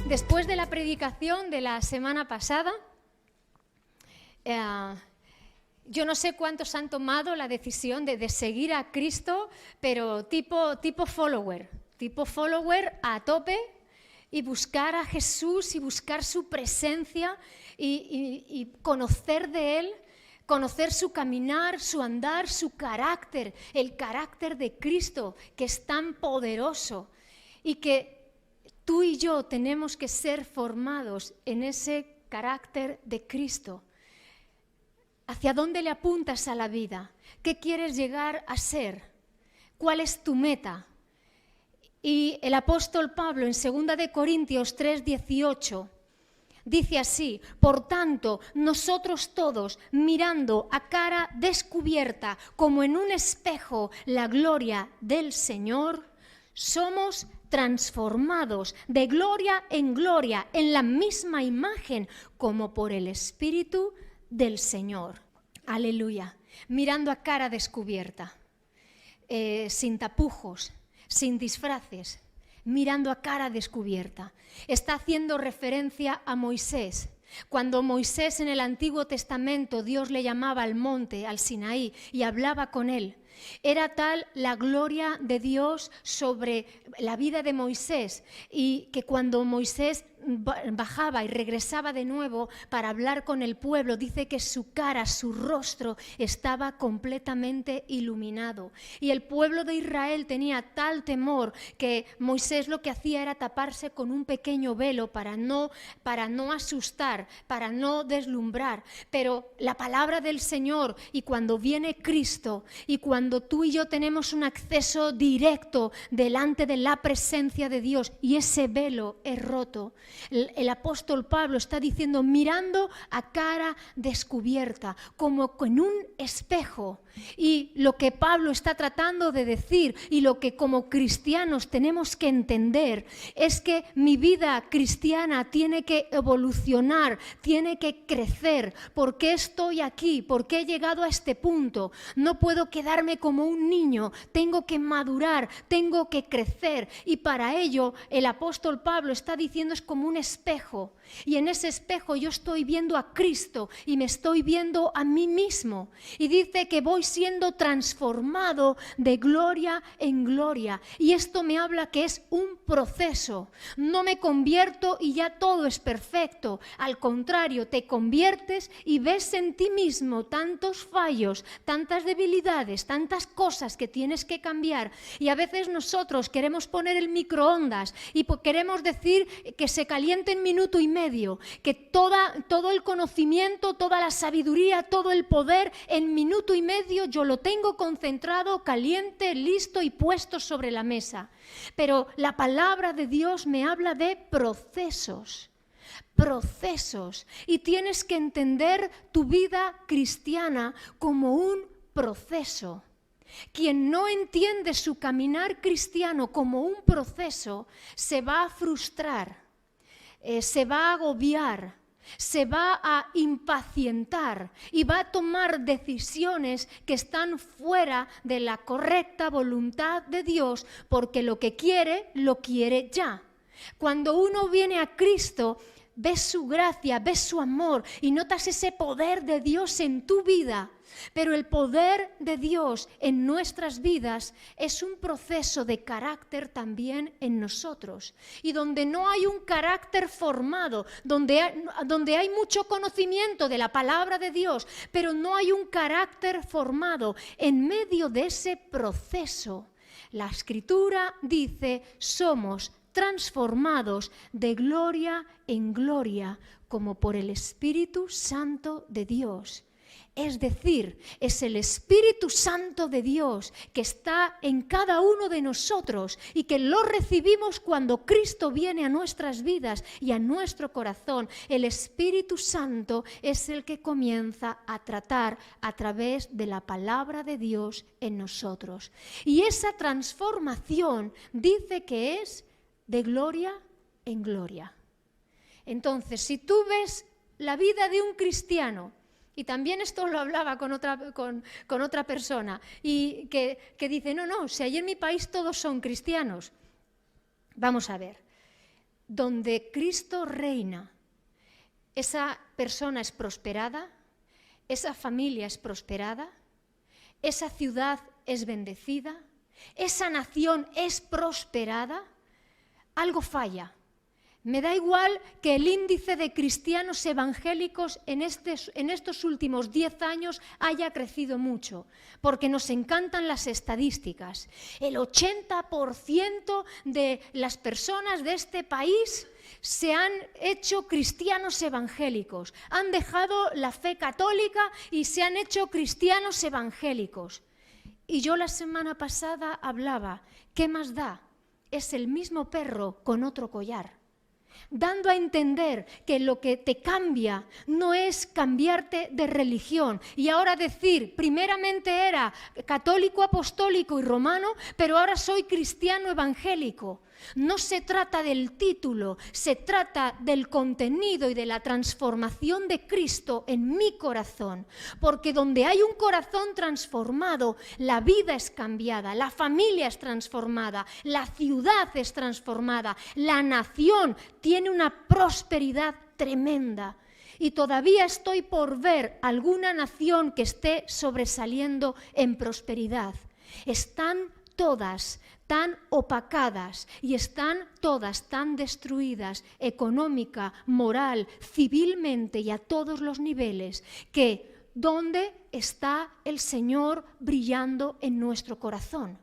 Después de la predicación de la semana pasada, yo no sé cuántos han tomado la decisión de seguir a Cristo, pero tipo follower a tope, y buscar a Jesús y buscar su presencia y conocer de Él, conocer su caminar, su andar, su carácter, el carácter de Cristo, que es tan poderoso y que tú y yo tenemos que ser formados en ese carácter de Cristo. ¿Hacia dónde le apuntas a la vida? ¿Qué quieres llegar a ser? ¿Cuál es tu meta? Y el apóstol Pablo en 2 de Corintios 3:18 dice así: por tanto, nosotros todos, mirando a cara descubierta, como en un espejo, la gloria del Señor, somos transformados de gloria en la misma imagen, como por el Espíritu del Señor. Aleluya. Mirando a cara descubierta, sin tapujos, sin disfraces, mirando a cara descubierta. Está haciendo referencia a Moisés. Cuando Moisés en el Antiguo Testamento Dios le llamaba al monte, al Sinaí, y hablaba con él, era tal la gloria de Dios sobre la vida de Moisés, y que cuando Moisés bajaba y regresaba de nuevo para hablar con el pueblo, dice que su cara, su rostro estaba completamente iluminado. Y el pueblo de Israel tenía tal temor que Moisés lo que hacía era taparse con un pequeño velo para no asustar, para no deslumbrar. Pero la palabra del Señor, y cuando viene Cristo, y cuando tú y yo tenemos un acceso directo delante de la presencia de Dios, y ese velo es roto, el apóstol Pablo está diciendo, mirando a cara descubierta, como en un espejo. Y lo que Pablo está tratando de decir, y lo que como cristianos tenemos que entender, es que mi vida cristiana tiene que evolucionar, tiene que crecer. ¿Por qué estoy aquí? ¿Por qué he llegado a este punto? No puedo quedarme como un niño, tengo que madurar, tengo que crecer. Y para ello el apóstol Pablo está diciendo, es como un espejo, y en ese espejo yo estoy viendo a Cristo y me estoy viendo a mí mismo, y dice que voy siendo transformado de gloria en gloria, y esto me habla que es un proceso. No me convierto y ya todo es perfecto, al contrario, te conviertes y ves en ti mismo tantos fallos, tantas debilidades, tantas cosas que tienes que cambiar, y a veces nosotros queremos poner el microondas y queremos decir que se caliente en minuto y medio, que todo el conocimiento, toda la sabiduría, todo el poder en minuto y medio yo lo tengo concentrado, caliente, listo y puesto sobre la mesa. Pero la palabra de Dios me habla de procesos, y tienes que entender tu vida cristiana como un proceso. Quien no entiende su caminar cristiano como un proceso se va a frustrar, se va a agobiar, se va a impacientar y va a tomar decisiones que están fuera de la correcta voluntad de Dios, porque lo que quiere, lo quiere ya. Cuando uno viene a Cristo, ves su gracia, ves su amor y notas ese poder de Dios en tu vida. Pero el poder de Dios en nuestras vidas es un proceso de carácter también en nosotros. Y donde no hay un carácter formado, donde hay mucho conocimiento de la palabra de Dios, pero no hay un carácter formado, en medio de ese proceso, la Escritura dice, somos transformados de gloria en gloria, como por el Espíritu Santo de Dios. Es decir, es el Espíritu Santo de Dios que está en cada uno de nosotros y que lo recibimos cuando Cristo viene a nuestras vidas y a nuestro corazón. El Espíritu Santo es el que comienza a tratar a través de la palabra de Dios en nosotros. Y esa transformación dice que es de gloria en gloria. Entonces, si tú ves la vida de un cristiano, y también esto lo hablaba con otra persona, y que dice, no, si allí en mi país todos son cristianos. Vamos a ver, donde Cristo reina, esa persona es prosperada, esa familia es prosperada, esa ciudad es bendecida, esa nación es prosperada, algo falla. Me da igual que el índice de cristianos evangélicos en estos últimos 10 años haya crecido mucho, porque nos encantan las estadísticas. El 80% de las personas de este país se han hecho cristianos evangélicos, han dejado la fe católica y se han hecho cristianos evangélicos. Y yo la semana pasada hablaba, ¿qué más da? Es el mismo perro con otro collar, dando a entender que lo que te cambia no es cambiarte de religión y ahora decir, primeramente era católico, apostólico y romano, pero ahora soy cristiano evangélico. No se trata del título, se trata del contenido y de la transformación de Cristo en mi corazón, porque donde hay un corazón transformado, la vida es cambiada, la familia es transformada, la ciudad es transformada, la nación tiene una prosperidad tremenda. Y todavía estoy por ver alguna nación que esté sobresaliendo en prosperidad. Están todas tan opacadas y están todas tan destruidas económica, moral, civilmente y a todos los niveles, que ¿dónde está el Señor brillando en nuestro corazón?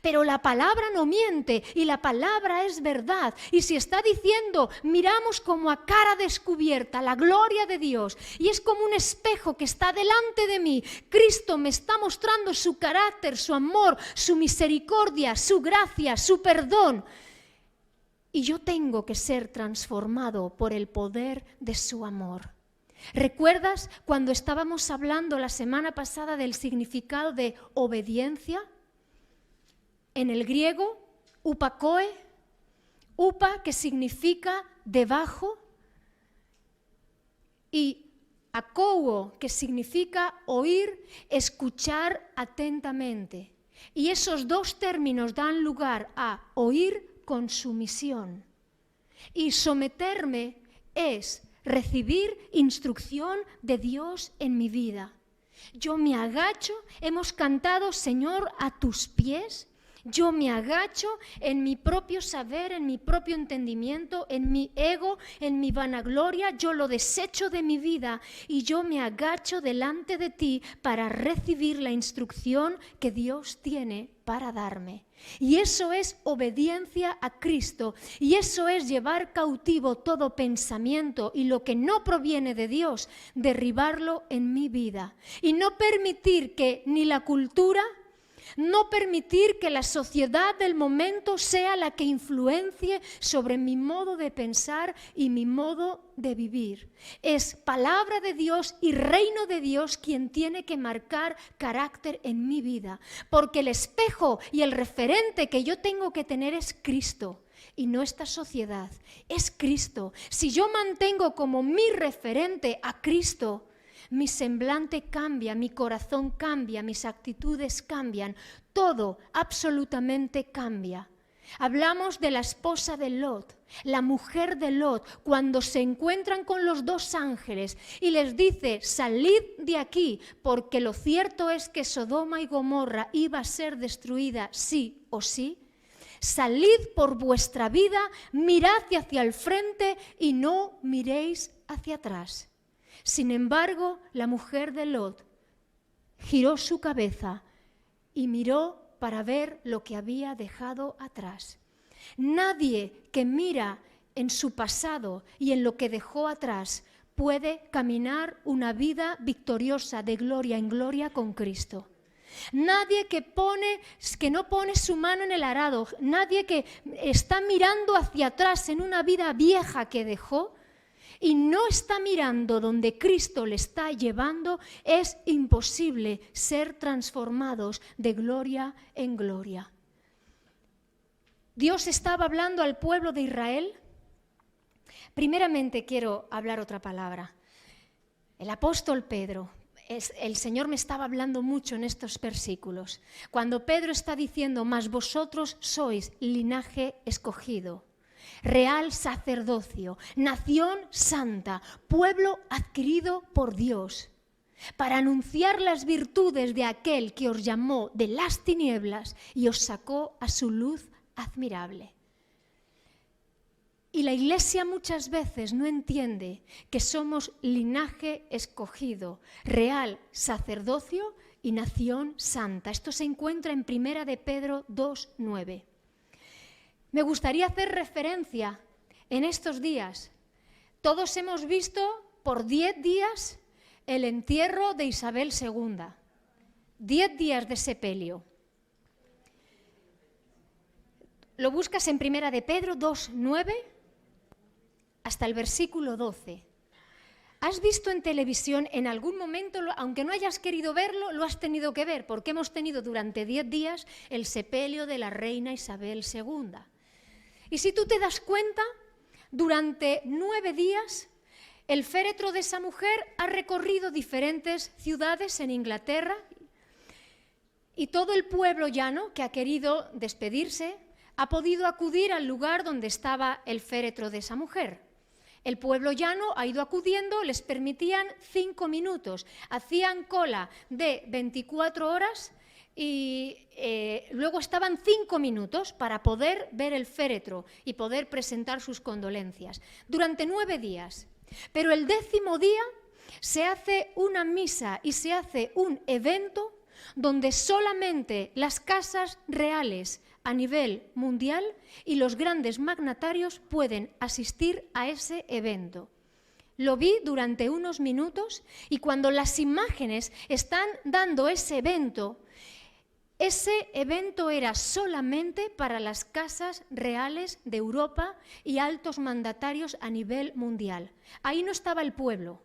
Pero la palabra no miente y la palabra es verdad. Y si está diciendo, miramos como a cara descubierta la gloria de Dios y es como un espejo que está delante de mí, Cristo me está mostrando su carácter, su amor, su misericordia, su gracia, su perdón. Y yo tengo que ser transformado por el poder de su amor. ¿Recuerdas cuando estábamos hablando la semana pasada del significado de obediencia? En el griego, upakoe, upa que significa debajo y akouo que significa oír, escuchar atentamente. Y esos dos términos dan lugar a oír con sumisión. Y someterme es recibir instrucción de Dios en mi vida. Yo me agacho, hemos cantado, Señor, a tus pies. Yo me agacho en mi propio saber, en mi propio entendimiento, en mi ego, en mi vanagloria, yo lo desecho de mi vida y yo me agacho delante de ti para recibir la instrucción que Dios tiene para darme. Y eso es obediencia a Cristo y eso es llevar cautivo todo pensamiento y lo que no proviene de Dios, derribarlo en mi vida y no permitir que ni la cultura, no permitir que la sociedad del momento sea la que influencie sobre mi modo de pensar y mi modo de vivir. Es palabra de Dios y reino de Dios quien tiene que marcar carácter en mi vida, porque el espejo y el referente que yo tengo que tener es Cristo. Y no esta sociedad, es Cristo. Si yo mantengo como mi referente a Cristo, mi semblante cambia, mi corazón cambia, mis actitudes cambian, todo absolutamente cambia. Hablamos de la esposa de Lot, la mujer de Lot, cuando se encuentran con los dos ángeles y les dice, salid de aquí, porque lo cierto es que Sodoma y Gomorra iba a ser destruida sí o sí. Salid por vuestra vida, mirad hacia el frente y no miréis hacia atrás. Sin embargo, la mujer de Lot giró su cabeza y miró para ver lo que había dejado atrás. Nadie que mira en su pasado y en lo que dejó atrás puede caminar una vida victoriosa de gloria en gloria con Cristo. Nadie que no pone su mano en el arado, nadie que está mirando hacia atrás en una vida vieja que dejó, y no está mirando donde Cristo le está llevando, es imposible ser transformados de gloria en gloria. Dios estaba hablando al pueblo de Israel. Primeramente quiero hablar otra palabra. El apóstol Pedro, el Señor me estaba hablando mucho en estos versículos. Cuando Pedro está diciendo, mas vosotros sois linaje escogido, real sacerdocio, nación santa, pueblo adquirido por Dios, para anunciar las virtudes de aquel que os llamó de las tinieblas y os sacó a su luz admirable. Y la Iglesia muchas veces no entiende que somos linaje escogido, real sacerdocio y nación santa. Esto se encuentra en 1 de Pedro 2:9. Me gustaría hacer referencia en estos días. Todos hemos visto por 10 días el entierro de Isabel II. 10 días de sepelio. Lo buscas en 1 de Pedro 2:9 hasta el versículo 12. ¿Has visto en televisión en algún momento, aunque no hayas querido verlo, lo has tenido que ver? Porque hemos tenido durante 10 días el sepelio de la reina Isabel II. Y si tú te das cuenta, durante 9 días el féretro de esa mujer ha recorrido diferentes ciudades en Inglaterra y todo el pueblo llano que ha querido despedirse ha podido acudir al lugar donde estaba el féretro de esa mujer. El pueblo llano ha ido acudiendo, les permitían 5 minutos, hacían cola de 24 horas y luego estaban 5 minutos para poder ver el féretro y poder presentar sus condolencias. Durante 9 días. Pero el 10º día se hace una misa y se hace un evento donde solamente las casas reales a nivel mundial y los grandes magnatarios pueden asistir a ese evento. Lo vi durante unos minutos y cuando las imágenes están dando ese evento era solamente para las casas reales de Europa y altos mandatarios a nivel mundial. Ahí no estaba el pueblo,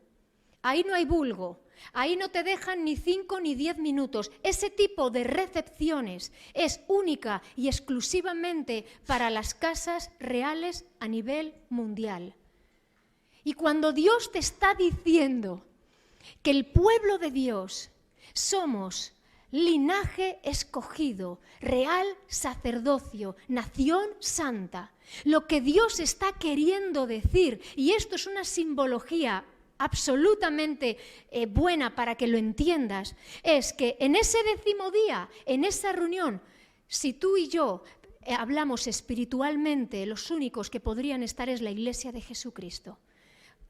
ahí no hay vulgo, ahí no te dejan ni 5 ni 10 minutos. Ese tipo de recepciones es única y exclusivamente para las casas reales a nivel mundial. Y cuando Dios te está diciendo que el pueblo de Dios somos linaje escogido, real sacerdocio, nación santa, lo que Dios está queriendo decir, y esto es una simbología absolutamente buena para que lo entiendas, es que en ese 10º día, en esa reunión, si tú y yo hablamos espiritualmente, los únicos que podrían estar es la Iglesia de Jesucristo.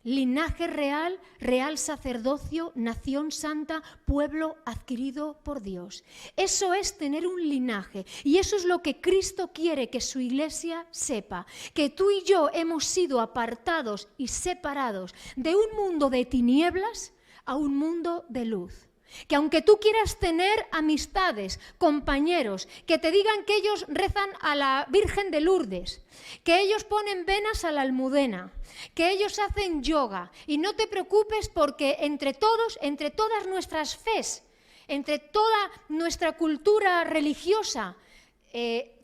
Linaje real, real sacerdocio, nación santa, pueblo adquirido por Dios. Eso es tener un linaje y eso es lo que Cristo quiere que su Iglesia sepa, que tú y yo hemos sido apartados y separados de un mundo de tinieblas a un mundo de luz. Que aunque tú quieras tener amistades, compañeros, que te digan que ellos rezan a la Virgen de Lourdes, que ellos ponen venas a la Almudena, que ellos hacen yoga, y no te preocupes porque entre todos, entre todas nuestras fes, entre toda nuestra cultura religiosa,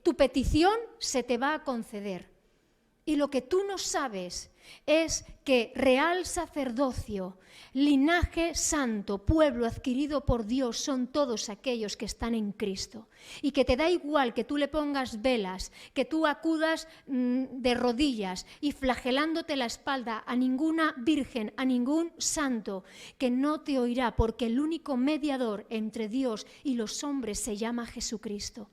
tu petición se te va a conceder. Y lo que tú no sabes es que real sacerdocio, linaje santo, pueblo adquirido por Dios son todos aquellos que están en Cristo. Y que te da igual que tú le pongas velas, que tú acudas de rodillas y flagelándote la espalda a ninguna virgen, a ningún santo, que no te oirá, porque el único mediador entre Dios y los hombres se llama Jesucristo.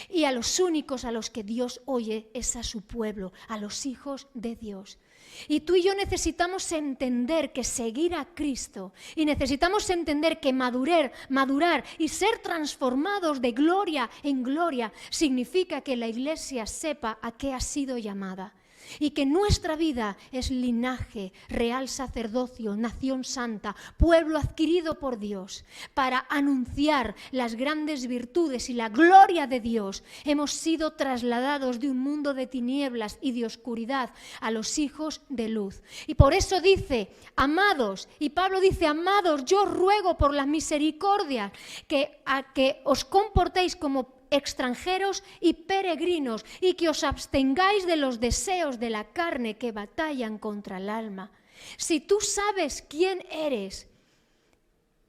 Y a los únicos a los que Dios oye es a su pueblo, a los hijos de Dios. Y tú y yo necesitamos entender que seguir a Cristo y necesitamos entender que madurar y ser transformados de gloria en gloria significa que la Iglesia sepa a qué ha sido llamada. Y que nuestra vida es linaje, real sacerdocio, nación santa, pueblo adquirido por Dios, para anunciar las grandes virtudes y la gloria de Dios. Hemos sido trasladados de un mundo de tinieblas y de oscuridad a los hijos de luz. Y por eso dice, amados, y Pablo dice, amados, yo ruego por la misericordia que os comportéis como extranjeros y peregrinos y que os abstengáis de los deseos de la carne que batallan contra el alma. Si tú sabes quién eres,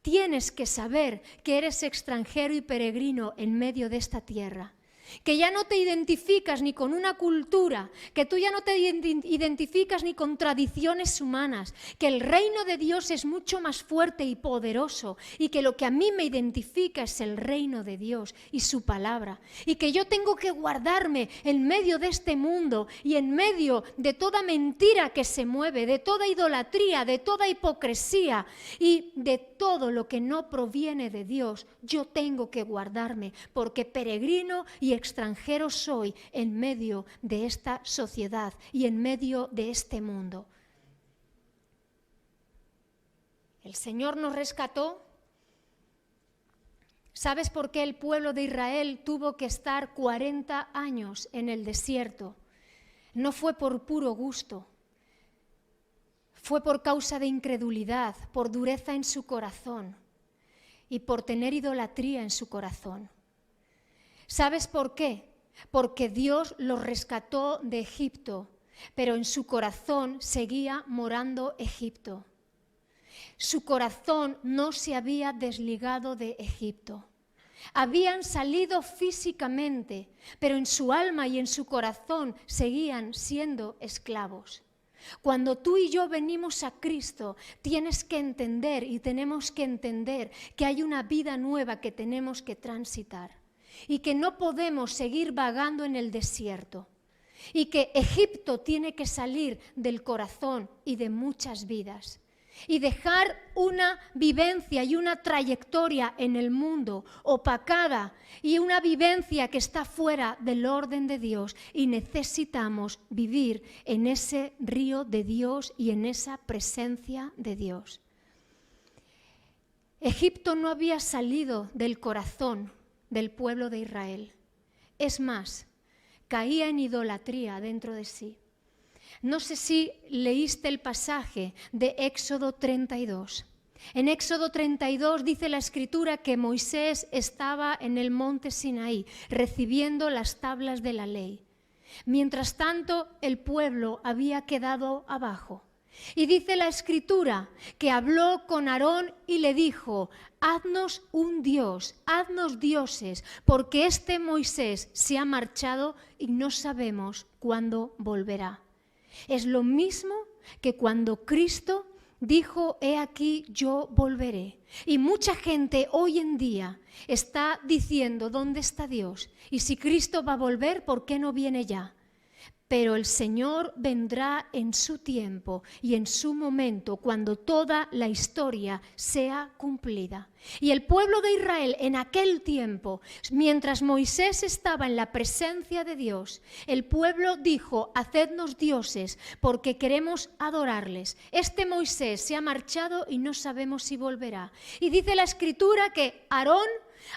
tienes que saber que eres extranjero y peregrino en medio de esta tierra. que ya no te identificas ni con una cultura, que tú ya no te identificas ni con tradiciones humanas, que el reino de Dios es mucho más fuerte y poderoso y que lo que a mí me identifica es el reino de Dios y su palabra, y que yo tengo que guardarme en medio de este mundo y en medio de toda mentira que se mueve, de toda idolatría, de toda hipocresía y de todo lo que no proviene de Dios. Yo tengo que guardarme porque peregrino y extranjero soy en medio de esta sociedad y en medio de este mundo. El Señor nos rescató. ¿Sabes por qué el pueblo de Israel tuvo que estar 40 años en el desierto? No fue por puro gusto, fue por causa de incredulidad, por dureza en su corazón y por tener idolatría en su corazón. ¿Sabes por qué? Porque Dios los rescató de Egipto, pero en su corazón seguía morando Egipto. Su corazón no se había desligado de Egipto. Habían salido físicamente, pero en su alma y en su corazón seguían siendo esclavos. Cuando tú y yo venimos a Cristo, tienes que entender y tenemos que entender que hay una vida nueva que tenemos que transitar y que no podemos seguir vagando en el desierto y que Egipto tiene que salir del corazón y de muchas vidas y dejar una vivencia y una trayectoria en el mundo opacada y una vivencia que está fuera del orden de Dios, y necesitamos vivir en ese río de Dios y en esa presencia de Dios. Egipto no había salido del corazón del pueblo de Israel. Es más, caía en idolatría dentro de sí. No sé si leíste el pasaje de Éxodo 32. En Éxodo 32 dice la Escritura que Moisés estaba en el monte Sinaí recibiendo las tablas de la ley. Mientras tanto, el pueblo había quedado abajo. Y dice la Escritura que habló con Aarón y le dijo: haznos un Dios, haznos dioses, porque este Moisés se ha marchado y no sabemos cuándo volverá. Es lo mismo que cuando Cristo dijo: he aquí, yo volveré. Y mucha gente hoy en día está diciendo: ¿dónde está Dios? Y si Cristo va a volver, ¿por qué no viene ya? Pero el Señor vendrá en su tiempo y en su momento, cuando toda la historia sea cumplida. Y el pueblo de Israel en aquel tiempo, mientras Moisés estaba en la presencia de Dios, el pueblo dijo: hacednos dioses porque queremos adorarles. Este Moisés se ha marchado y no sabemos si volverá. Y dice la Escritura que Aarón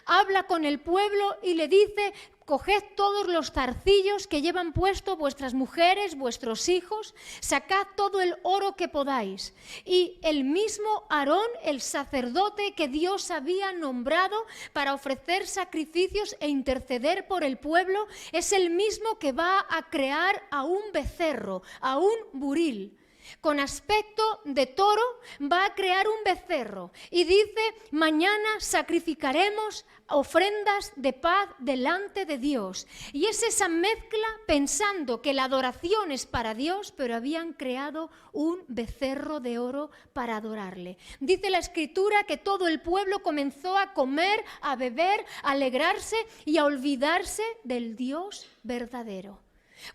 habla con el pueblo y le dice: coged todos los zarcillos que llevan puesto vuestras mujeres, vuestros hijos, sacad todo el oro que podáis. Y el mismo Aarón, el sacerdote que Dios había nombrado para ofrecer sacrificios e interceder por el pueblo, es el mismo que va a crear a un becerro, a un buril. Con aspecto de toro va a crear un becerro y dice: mañana sacrificaremos ofrendas de paz delante de Dios. Y es esa mezcla, pensando que la adoración es para Dios, pero habían creado un becerro de oro para adorarle. Dice la Escritura que todo el pueblo comenzó a comer, a beber, a alegrarse y a olvidarse del Dios verdadero.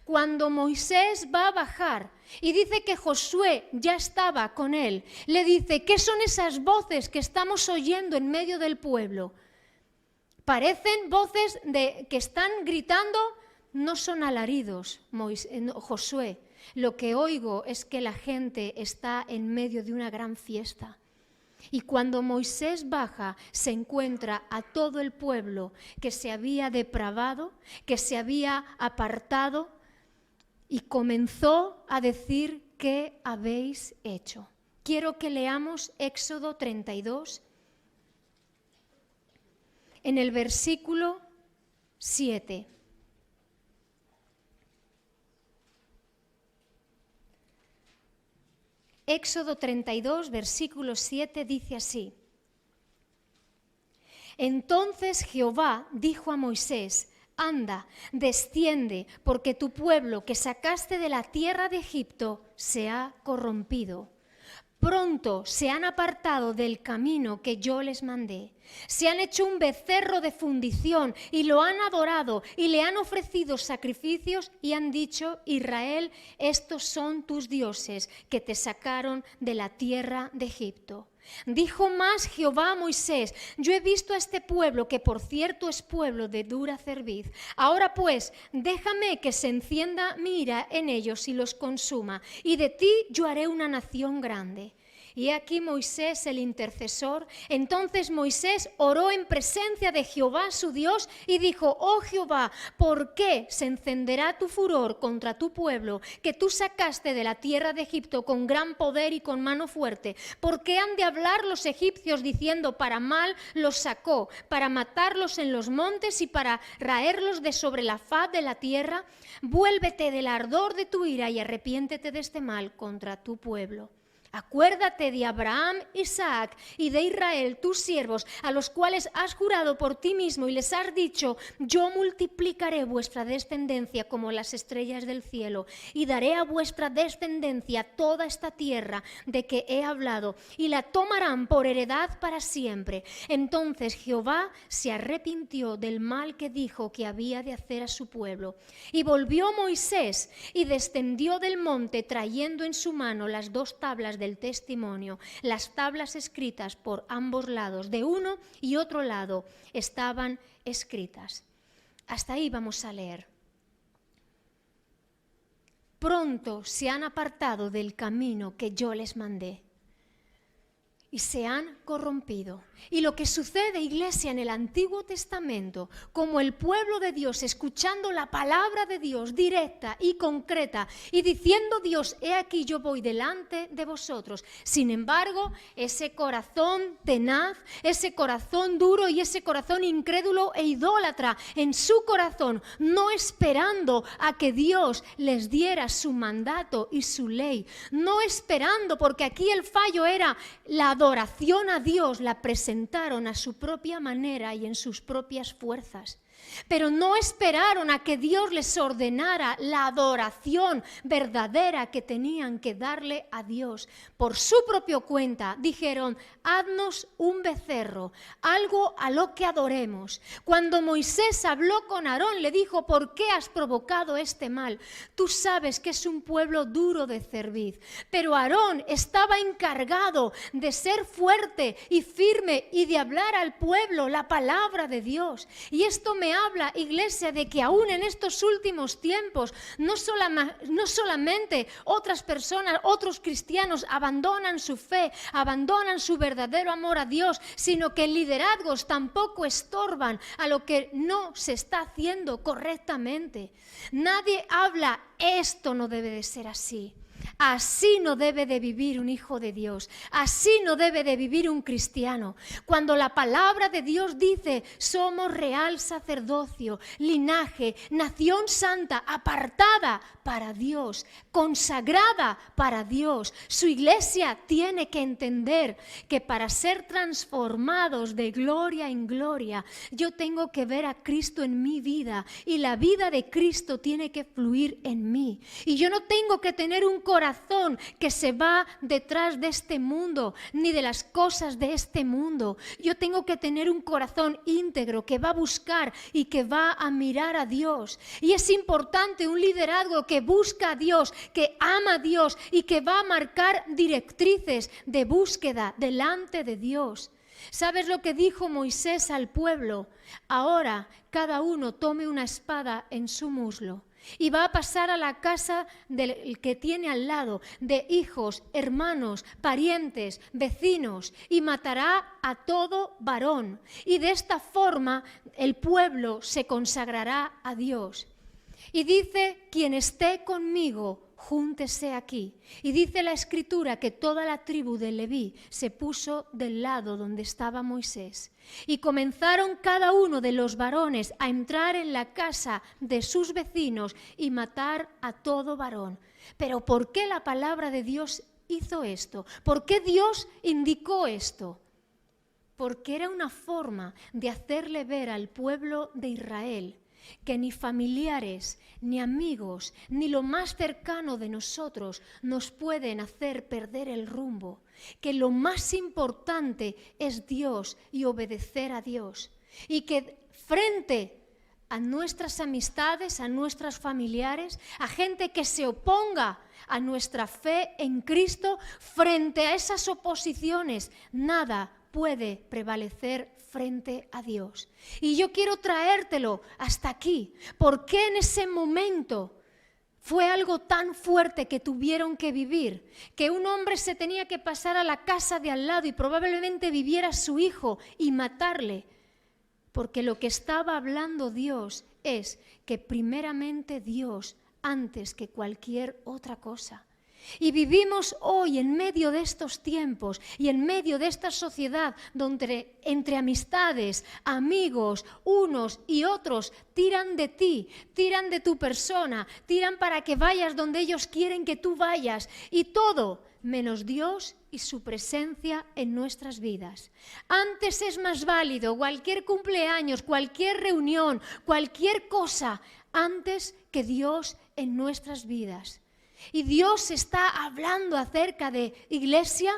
Cuando Moisés va a bajar y dice que Josué ya estaba con él, le dice: ¿qué son esas voces que estamos oyendo en medio del pueblo? Parecen voces que están gritando, no son alaridos, Josué. Lo que oigo es que la gente está en medio de una gran fiesta. Y cuando Moisés baja, se encuentra a todo el pueblo que se había depravado, que se había apartado, y comenzó a decir: ¿qué habéis hecho? Quiero que leamos Éxodo 32, en el versículo 7. Éxodo 32, versículo 7 dice así: entonces Jehová dijo a Moisés: anda, desciende, porque tu pueblo que sacaste de la tierra de Egipto se ha corrompido. Pronto se han apartado del camino que yo les mandé. Se han hecho un becerro de fundición y lo han adorado y le han ofrecido sacrificios y han dicho: Israel, estos son tus dioses que te sacaron de la tierra de Egipto. Dijo más Jehová a Moisés: yo he visto a este pueblo, que por cierto es pueblo de dura cerviz. Ahora pues, déjame que se encienda mi ira en ellos y los consuma, y de ti yo haré una nación grande. Y he aquí Moisés el intercesor. Entonces Moisés oró en presencia de Jehová su Dios y dijo: oh Jehová, ¿por qué se encenderá tu furor contra tu pueblo, que tú sacaste de la tierra de Egipto con gran poder y con mano fuerte? ¿Por qué han de hablar los egipcios diciendo: para mal los sacó, para matarlos en los montes y para raerlos de sobre la faz de la tierra? Vuélvete del ardor de tu ira y arrepiéntete de este mal contra tu pueblo. Acuérdate de Abraham, Isaac y de Israel, tus siervos, a los cuales has jurado por ti mismo y les has dicho: yo multiplicaré vuestra descendencia como las estrellas del cielo, y daré a vuestra descendencia toda esta tierra de que he hablado, y la tomarán por heredad para siempre. Entonces Jehová se arrepintió del mal que dijo que había de hacer a su pueblo. Y volvió Moisés y descendió del monte trayendo en su mano las dos tablas del testimonio. Las tablas escritas por ambos lados, de uno y otro lado, estaban escritas. Hasta ahí vamos a leer. Pronto se han apartado del camino que yo les mandé y se han corrompido. Y lo que sucede, iglesia, en el Antiguo Testamento, como el pueblo de Dios escuchando la palabra de Dios directa y concreta y diciendo: Dios, he aquí yo voy delante de vosotros. Sin embargo, ese corazón tenaz, ese corazón duro y ese corazón incrédulo e idólatra en su corazón, no esperando a que Dios les diera su mandato y su ley, no esperando, porque aquí el fallo era la adoración a Dios, la presentaron a su propia manera y en sus propias fuerzas. Pero no esperaron a que Dios les ordenara la adoración verdadera que tenían que darle a Dios. Por su propia cuenta dijeron: haznos un becerro, algo a lo que adoremos. Cuando Moisés habló con Aarón, le dijo: ¿por qué has provocado este mal? Tú sabes que es un pueblo duro de cerviz. Pero Aarón estaba encargado de ser fuerte y firme y de hablar al pueblo la palabra de Dios. Y esto me habla, iglesia, de que aún en estos últimos tiempos no solamente otras personas, otros cristianos abandonan su fe, abandonan su verdadero amor a Dios, sino que liderazgos tampoco estorban a lo que no se está haciendo correctamente. Nadie habla: esto no debe de ser así. Así no debe de vivir un hijo de Dios, así no debe de vivir un cristiano. Cuando la palabra de Dios dice: somos real sacerdocio, linaje, nación santa, apartada para Dios, consagrada para Dios, su iglesia tiene que entender que para ser transformados de gloria en gloria, yo tengo que ver a Cristo en mi vida y la vida de Cristo tiene que fluir en mí. Y yo no tengo que tener un corazón que se va detrás de este mundo, ni de las cosas de este mundo. Yo tengo que tener un corazón íntegro que va a buscar y que va a mirar a Dios. Y es importante un liderazgo que busca a Dios, que ama a Dios y que va a marcar directrices de búsqueda delante de Dios. ¿Sabes lo que dijo Moisés al pueblo? Ahora cada uno tome una espada en su muslo y va a pasar a la casa del que tiene al lado, de hijos, hermanos, parientes, vecinos, y matará a todo varón. Y de esta forma el pueblo se consagrará a Dios. Y dice: quien esté conmigo, júntese aquí. Y dice la Escritura que toda la tribu de Leví se puso del lado donde estaba Moisés. Y comenzaron cada uno de los varones a entrar en la casa de sus vecinos y matar a todo varón. Pero ¿por qué la palabra de Dios hizo esto? ¿Por qué Dios indicó esto? Porque era una forma de hacerle ver al pueblo de Israel que ni familiares, ni amigos, ni lo más cercano de nosotros nos pueden hacer perder el rumbo, que lo más importante es Dios y obedecer a Dios, y que frente a nuestras amistades, a nuestros familiares, a gente que se oponga a nuestra fe en Cristo, frente a esas oposiciones, nada puede prevalecer frente a Dios. Y yo quiero traértelo hasta aquí. ¿Por qué en ese momento fue algo tan fuerte que tuvieron que vivir? Que un hombre se tenía que pasar a la casa de al lado y probablemente viviera su hijo y matarle. Porque lo que estaba hablando Dios es que primeramente Dios antes que cualquier otra cosa. Y vivimos hoy en medio de estos tiempos y en medio de esta sociedad donde entre amistades, amigos, unos y otros tiran de ti, tiran de tu persona, tiran para que vayas donde ellos quieren que tú vayas, y todo menos Dios y su presencia en nuestras vidas. Antes es más válido cualquier cumpleaños, cualquier reunión, cualquier cosa, antes que Dios en nuestras vidas. Y Dios está hablando acerca de iglesia.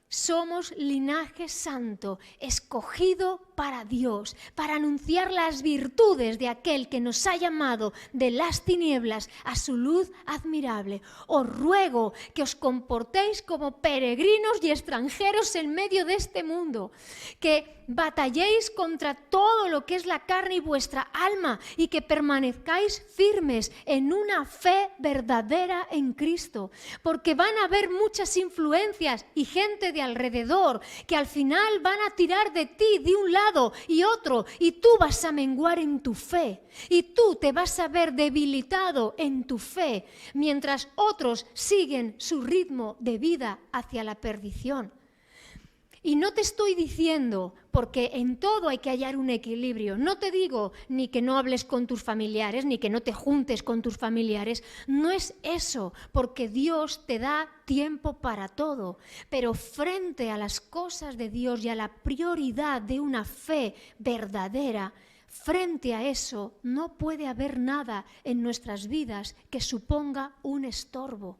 Somos linaje santo, escogido para Dios, para anunciar las virtudes de aquel que nos ha llamado de las tinieblas a su luz admirable. Os ruego que os comportéis como peregrinos y extranjeros en medio de este mundo, que batalléis contra todo lo que es la carne y vuestra alma, y que permanezcáis firmes en una fe verdadera en Cristo, porque van a haber muchas influencias y gente de alrededor que al final van a tirar de ti de un lado y otro, y tú vas a menguar en tu fe, y tú te vas a ver debilitado en tu fe, mientras otros siguen su ritmo de vida hacia la perdición. Y no te estoy diciendo, porque en todo hay que hallar un equilibrio, no te digo ni que no hables con tus familiares, ni que no te juntes con tus familiares, no es eso, porque Dios te da tiempo para todo, pero frente a las cosas de Dios y a la prioridad de una fe verdadera, frente a eso no puede haber nada en nuestras vidas que suponga un estorbo.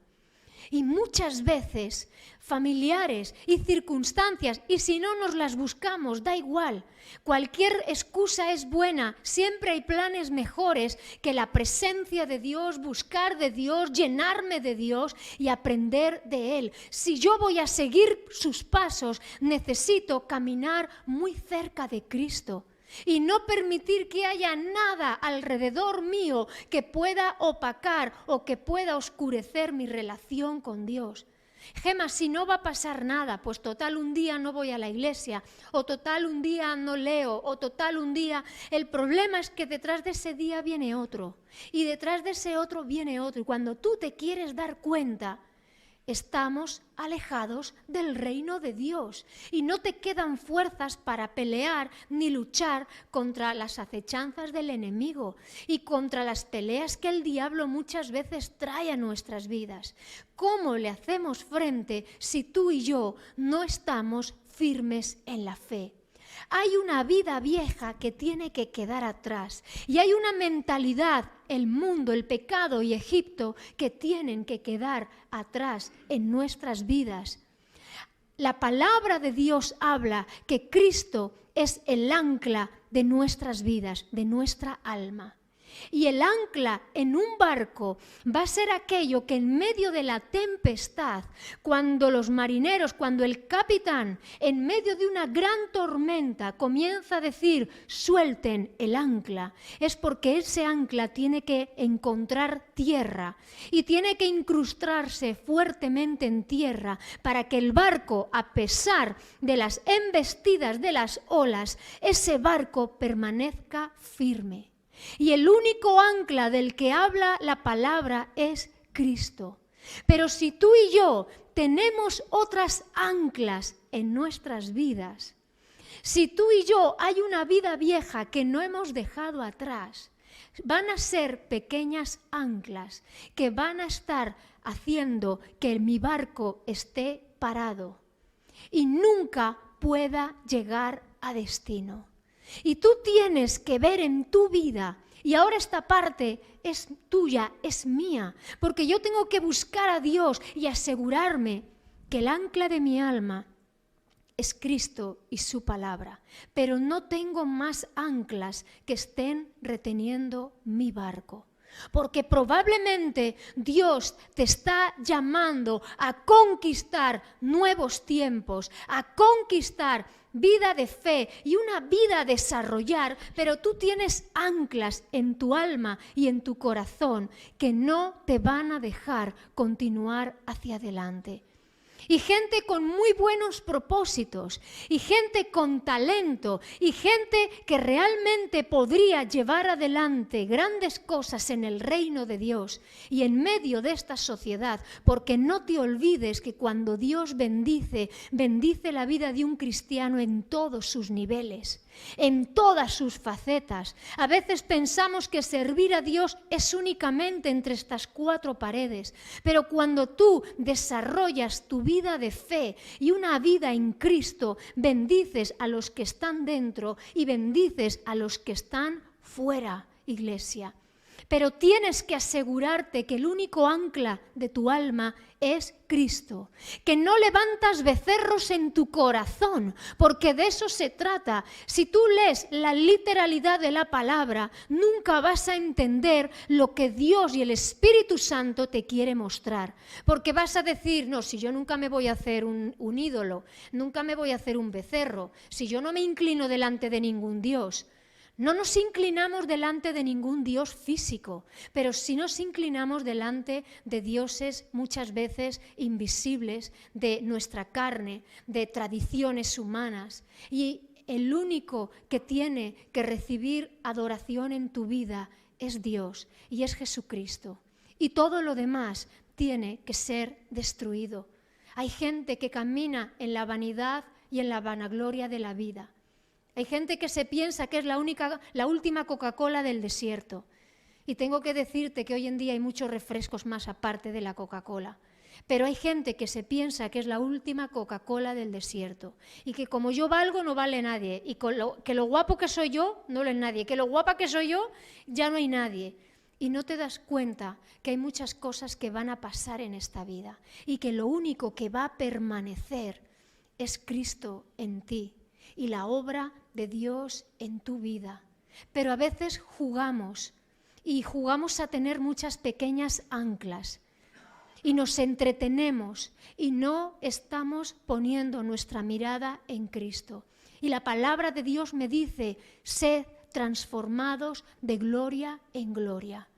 Y muchas veces familiares y circunstancias, y si no nos las buscamos, da igual, cualquier excusa es buena, siempre hay planes mejores que la presencia de Dios, buscar de Dios, llenarme de Dios y aprender de Él. Si yo voy a seguir sus pasos, necesito caminar muy cerca de Cristo y no permitir que haya nada alrededor mío que pueda opacar o que pueda oscurecer mi relación con Dios. Gema, si no va a pasar nada, pues total un día no voy a la iglesia, o total un día no leo, o total un día... El problema es que detrás de ese día viene otro, y detrás de ese otro viene otro, y cuando tú te quieres dar cuenta, estamos alejados del reino de Dios y no te quedan fuerzas para pelear ni luchar contra las acechanzas del enemigo y contra las peleas que el diablo muchas veces trae a nuestras vidas. ¿Cómo le hacemos frente si tú y yo no estamos firmes en la fe? Hay una vida vieja que tiene que quedar atrás y hay una mentalidad, el mundo, el pecado y Egipto, que tienen que quedar atrás en nuestras vidas. La palabra de Dios habla que Cristo es el ancla de nuestras vidas, de nuestra alma. Y el ancla en un barco va a ser aquello que en medio de la tempestad, cuando los marineros, cuando el capitán, en medio de una gran tormenta, comienza a decir, suelten el ancla, es porque ese ancla tiene que encontrar tierra y tiene que incrustarse fuertemente en tierra para que el barco, a pesar de las embestidas de las olas, ese barco permanezca firme. Y el único ancla del que habla la palabra es Cristo. Pero si tú y yo tenemos otras anclas en nuestras vidas, si tú y yo hay una vida vieja que no hemos dejado atrás, van a ser pequeñas anclas que van a estar haciendo que mi barco esté parado y nunca pueda llegar a destino. Y tú tienes que ver en tu vida Y ahora esta parte es tuya, es mía, porque yo tengo que buscar a Dios y asegurarme que el ancla de mi alma es Cristo y su palabra, pero no tengo más anclas que estén reteniendo mi barco. Porque probablemente Dios te está llamando a conquistar nuevos tiempos, a conquistar vida de fe y una vida a desarrollar, pero tú tienes anclas en tu alma y en tu corazón que no te van a dejar continuar hacia adelante. Y gente con muy buenos propósitos, y gente con talento, y gente que realmente podría llevar adelante grandes cosas en el reino de Dios y en medio de esta sociedad, porque no te olvides que cuando Dios bendice, bendice la vida de un cristiano en todos sus niveles, en todas sus facetas. A veces pensamos que servir a Dios es únicamente entre estas cuatro paredes, pero cuando tú desarrollas tu vida de fe y una vida en Cristo, bendices a los que están dentro y bendices a los que están fuera, iglesia. Pero tienes que asegurarte que el único ancla de tu alma es Cristo, que no levantas becerros en tu corazón, porque de eso se trata. Si tú lees la literalidad de la palabra, nunca vas a entender lo que Dios y el Espíritu Santo te quiere mostrar, porque vas a decir, no, si yo nunca me voy a hacer un ídolo, nunca me voy a hacer un becerro, si yo no me inclino delante de ningún Dios. No nos inclinamos delante de ningún Dios físico, pero sí nos inclinamos delante de dioses muchas veces invisibles, de nuestra carne, de tradiciones humanas. Y el único que tiene que recibir adoración en tu vida es Dios y es Jesucristo. Y todo lo demás tiene que ser destruido. Hay gente que camina en la vanidad y en la vanagloria de la vida. Hay gente que se piensa que es la última Coca-Cola del desierto. Y tengo que decirte que hoy en día hay muchos refrescos más aparte de la Coca-Cola. Pero hay gente que se piensa que es la última Coca-Cola del desierto. Y que como yo valgo, no vale nadie. Y que lo guapo que soy yo, no vale nadie. Que lo guapa que soy yo, ya no hay nadie. Y no te das cuenta que hay muchas cosas que van a pasar en esta vida. Y que lo único que va a permanecer es Cristo en ti. Y la obra de Dios en tu vida. Pero a veces jugamos a tener muchas pequeñas anclas y nos entretenemos y no estamos poniendo nuestra mirada en Cristo. Y la palabra de Dios me dice, sed transformados de gloria en gloria.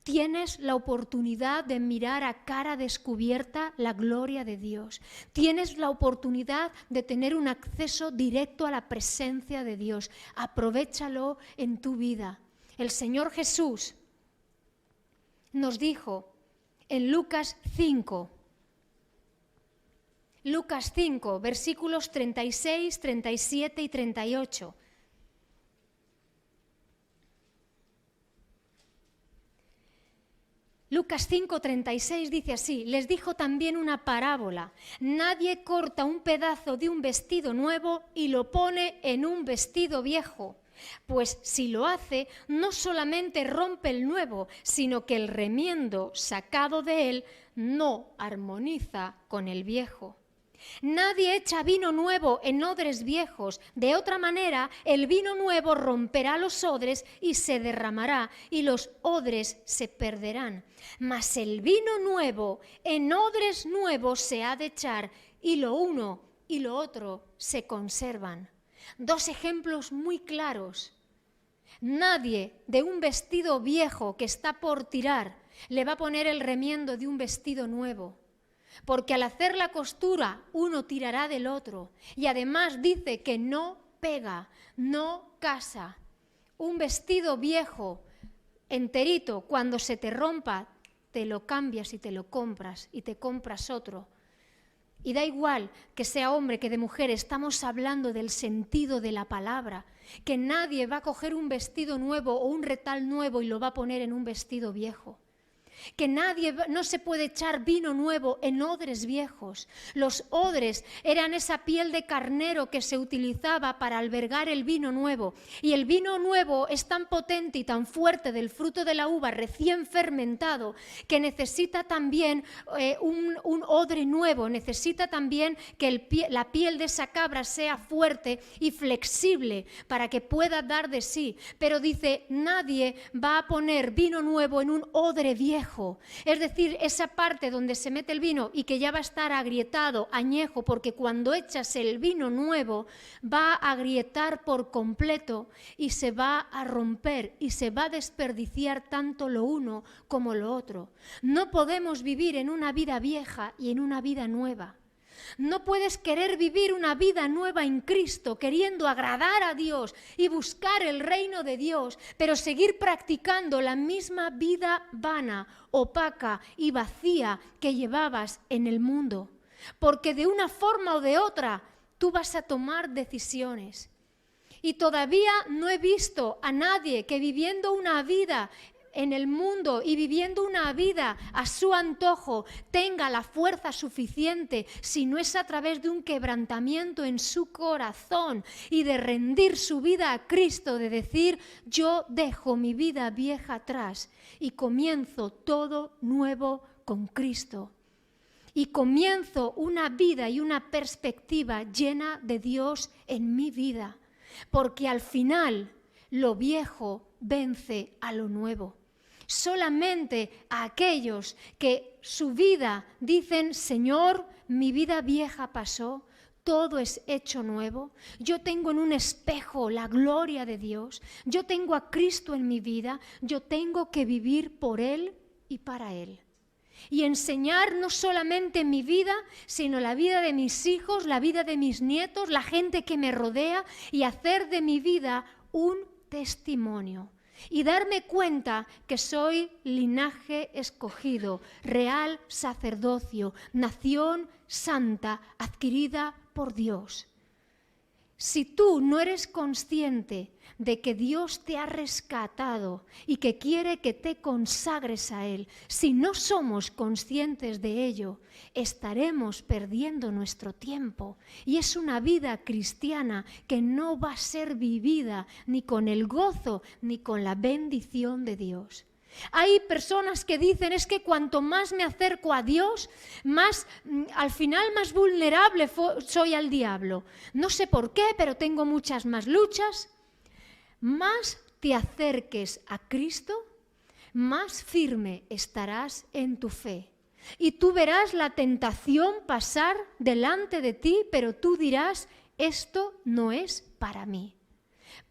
Tienes la oportunidad de mirar a cara descubierta la gloria de Dios. Tienes la oportunidad de tener un acceso directo a la presencia de Dios. Aprovéchalo en tu vida. El Señor Jesús nos dijo en Lucas 5, versículos 36, 37 y 38. Lucas 5:36 dice así, les dijo también una parábola, nadie corta un pedazo de un vestido nuevo y lo pone en un vestido viejo, pues si lo hace, no solamente rompe el nuevo, sino que el remiendo sacado de él no armoniza con el viejo. Nadie echa vino nuevo en odres viejos, de otra manera el vino nuevo romperá los odres y se derramará y los odres se perderán. Mas el vino nuevo en odres nuevos se ha de echar y lo uno y lo otro se conservan. Dos ejemplos muy claros. Nadie de un vestido viejo que está por tirar le va a poner el remiendo de un vestido nuevo. Porque al hacer la costura uno tirará del otro y además dice que no pega, no casa. Un vestido viejo, enterito, cuando se te rompa, te lo cambias y te lo compras y te compras otro. Y da igual que sea hombre que de mujer, estamos hablando del sentido de la palabra, que nadie va a coger un vestido nuevo o un retal nuevo y lo va a poner en un vestido viejo. que no se puede echar vino nuevo en odres viejos. Los odres eran esa piel de carnero que se utilizaba para albergar el vino nuevo. Y el vino nuevo es tan potente y tan fuerte del fruto de la uva recién fermentado que necesita también un odre nuevo, necesita también que la piel de esa cabra sea fuerte y flexible para que pueda dar de sí. Pero dice, nadie va a poner vino nuevo en un odre viejo. Es decir, esa parte donde se mete el vino y que ya va a estar agrietado, añejo, porque cuando echas el vino nuevo va a agrietar por completo y se va a romper y se va a desperdiciar tanto lo uno como lo otro. No podemos vivir en una vida vieja y en una vida nueva. No puedes querer vivir una vida nueva en Cristo, queriendo agradar a Dios y buscar el reino de Dios, pero seguir practicando la misma vida vana, opaca y vacía que llevabas en el mundo. Porque de una forma o de otra tú vas a tomar decisiones. Y todavía no he visto a nadie que viviendo una vida en el mundo y viviendo una vida a su antojo tenga la fuerza suficiente, si no es a través de un quebrantamiento en su corazón y de rendir su vida a Cristo, de decir, yo dejo mi vida vieja atrás y comienzo todo nuevo con Cristo. Y comienzo una vida y una perspectiva llena de Dios en mi vida, porque al final lo viejo vence a lo nuevo. Solamente a aquellos que su vida dicen, Señor, mi vida vieja pasó, todo es hecho nuevo. Yo tengo en un espejo la gloria de Dios. Yo tengo a Cristo en mi vida. Yo tengo que vivir por Él y para Él. Y enseñar no solamente mi vida, sino la vida de mis hijos, la vida de mis nietos, la gente que me rodea, y hacer de mi vida un testimonio. Y darme cuenta que soy linaje escogido, real sacerdocio, nación santa, adquirida por Dios. Si tú no eres consciente de que Dios te ha rescatado y que quiere que te consagres a Él, si no somos conscientes de ello, estaremos perdiendo nuestro tiempo. Y es una vida cristiana que no va a ser vivida ni con el gozo ni con la bendición de Dios. Hay personas que dicen, es que cuanto más me acerco a Dios, al final más vulnerable soy al diablo. No sé por qué, pero tengo muchas más luchas. Más te acerques a Cristo, más firme estarás en tu fe. Y tú verás la tentación pasar delante de ti, pero tú dirás, esto no es para mí.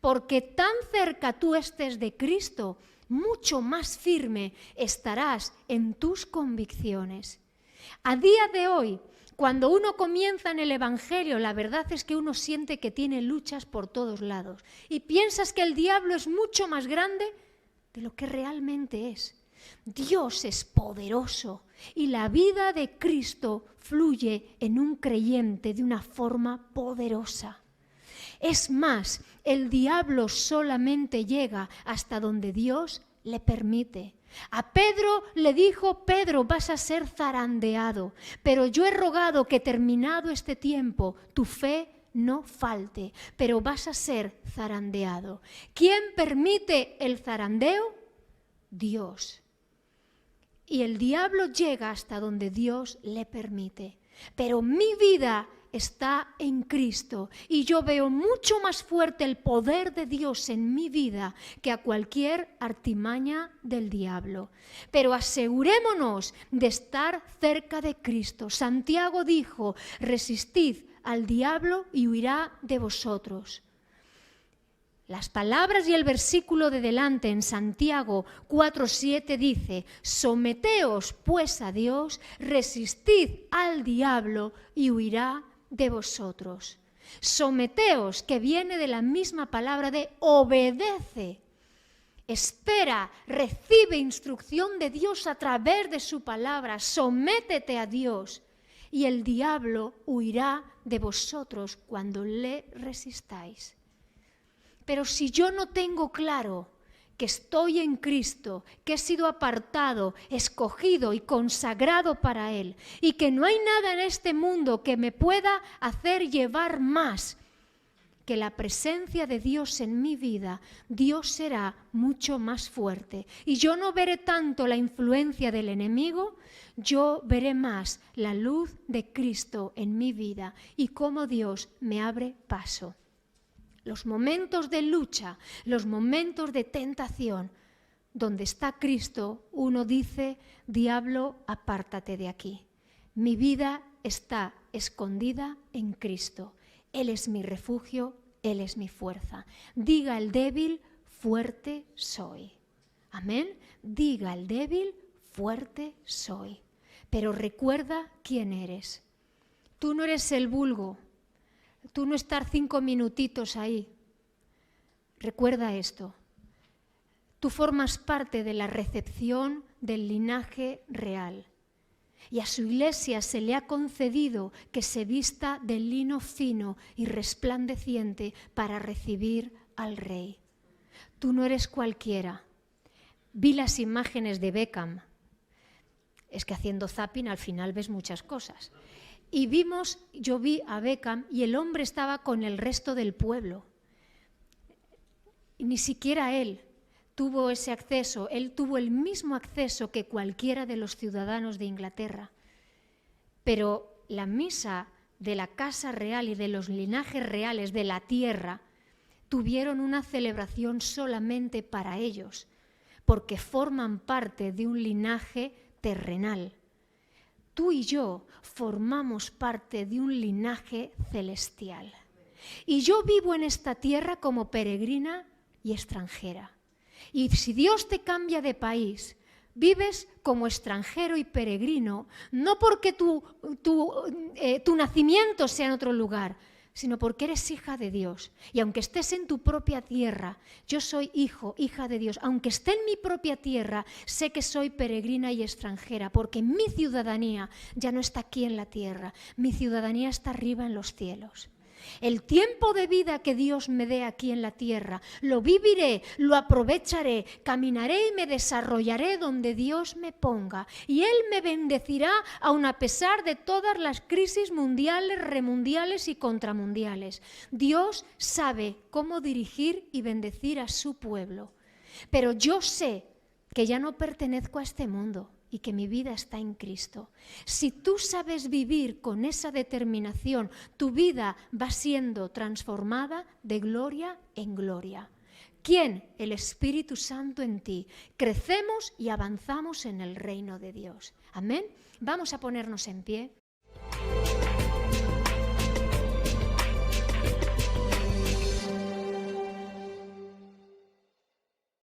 Porque tan cerca tú estés de Cristo, mucho más firme estarás en tus convicciones. A día de hoy, cuando uno comienza en el Evangelio, la verdad es que uno siente que tiene luchas por todos lados y piensas que el diablo es mucho más grande de lo que realmente es. Dios es poderoso y la vida de Cristo fluye en un creyente de una forma poderosa. Es más, el diablo solamente llega hasta donde Dios le permite. A Pedro le dijo, Pedro, vas a ser zarandeado, pero yo he rogado que terminado este tiempo, tu fe no falte, pero vas a ser zarandeado. ¿Quién permite el zarandeo? Dios. Y el diablo llega hasta donde Dios le permite. Pero mi vida está en Cristo y yo veo mucho más fuerte el poder de Dios en mi vida que a cualquier artimaña del diablo. Pero asegurémonos de estar cerca de Cristo. Santiago dijo, resistid al diablo y huirá de vosotros. Las palabras y el versículo de delante en Santiago 4:7 dice, someteos pues a Dios, resistid al diablo y huirá de vosotros. Someteos, que viene de la misma palabra de obedece. Espera, recibe instrucción de Dios a través de su palabra, sométete a Dios y el diablo huirá de vosotros cuando le resistáis. Pero si yo no tengo claro que estoy en Cristo, que he sido apartado, escogido y consagrado para Él, y que no hay nada en este mundo que me pueda hacer llevar más que la presencia de Dios en mi vida, Dios será mucho más fuerte. Y yo no veré tanto la influencia del enemigo, yo veré más la luz de Cristo en mi vida y cómo Dios me abre paso. Los momentos de lucha, los momentos de tentación, donde está Cristo, uno dice, diablo, apártate de aquí. Mi vida está escondida en Cristo. Él es mi refugio, Él es mi fuerza. Diga el débil, fuerte soy. Amén. Diga el débil, fuerte soy. Pero recuerda quién eres. Tú no eres el vulgo. Tú no estar 5 minutitos ahí. Recuerda esto. Tú formas parte de la recepción del linaje real. Y a su iglesia se le ha concedido que se vista de lino fino y resplandeciente para recibir al Rey. Tú no eres cualquiera. Vi las imágenes de Beckham. Es que haciendo zapping al final ves muchas cosas. Y yo vi a Beckham y el hombre estaba con el resto del pueblo. Y ni siquiera él tuvo ese acceso, él tuvo el mismo acceso que cualquiera de los ciudadanos de Inglaterra. Pero la misa de la casa real y de los linajes reales de la tierra tuvieron una celebración solamente para ellos, porque forman parte de un linaje terrenal. Tú y yo formamos parte de un linaje celestial. Y yo vivo en esta tierra como peregrina y extranjera. Y si Dios te cambia de país, vives como extranjero y peregrino, no porque tu nacimiento sea en otro lugar, sino porque eres hija de Dios. Y aunque estés en tu propia tierra, yo soy hijo, hija de Dios. Aunque esté en mi propia tierra, sé que soy peregrina y extranjera, porque mi ciudadanía ya no está aquí en la tierra, mi ciudadanía está arriba en los cielos. El tiempo de vida que Dios me dé aquí en la tierra, lo viviré, lo aprovecharé, caminaré y me desarrollaré donde Dios me ponga. Y Él me bendecirá aun a pesar de todas las crisis mundiales, remundiales y contramundiales. Dios sabe cómo dirigir y bendecir a su pueblo. Pero yo sé que ya no pertenezco a este mundo y que mi vida está en Cristo. Si tú sabes vivir con esa determinación, tu vida va siendo transformada de gloria en gloria. ¿Quién? El Espíritu Santo en ti. Crecemos y avanzamos en el reino de Dios. Amén. Vamos a ponernos en pie.